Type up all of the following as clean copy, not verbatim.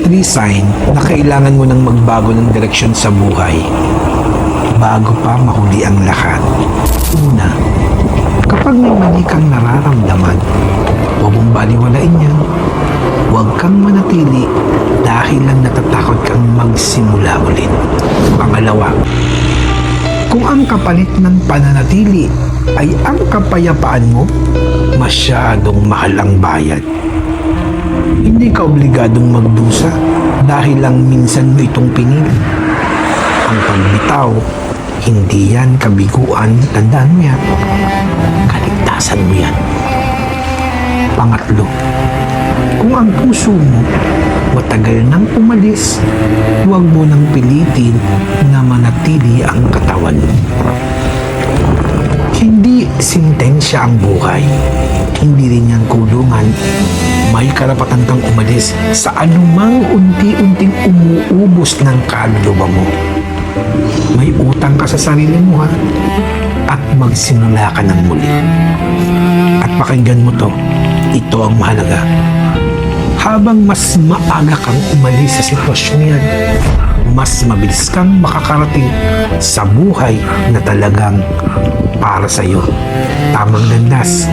3 sign na kailangan mo nang magbago ng direksyon sa buhay bago pa mahuli ang lahat. Una, kapag may mali kang nararamdaman, huwag mong baliwalain yan. Huwag kang manatili dahil lang natatakot kang magsimula ulit. Pangalawa, kung ang kapalit ng pananatili ay ang kapayapaan mo, masyadong mahal ang bayad. Hindi ka obligadong magdusa dahil lang minsan mo itong pinili. Ang pagbitaw, hindi yan kabiguan. Tandaan mo yan. Kaligtasan mo yan. Pangatlo, kung ang puso mo matagal nang umalis, huwag mo nang pilitin na manatili ang katawan mo. Hindi sintensya ang buhay. Hindi rin yan kulungan. May karapatan kang umalis sa anumang unti-unting umuubos ng kaluluwa mo. May utang ka sa sarili mo, ha? At magsimula ka ng muli. At pakinggan mo to. Ito ang mahalaga. Habang mas maaga kang umalis sa sitwasyon yan, mas mabilis kang makakarating sa buhay na talagang para sa iyo. Tamang landas,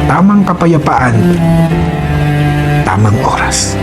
tamang kapayapaan, tamang oras.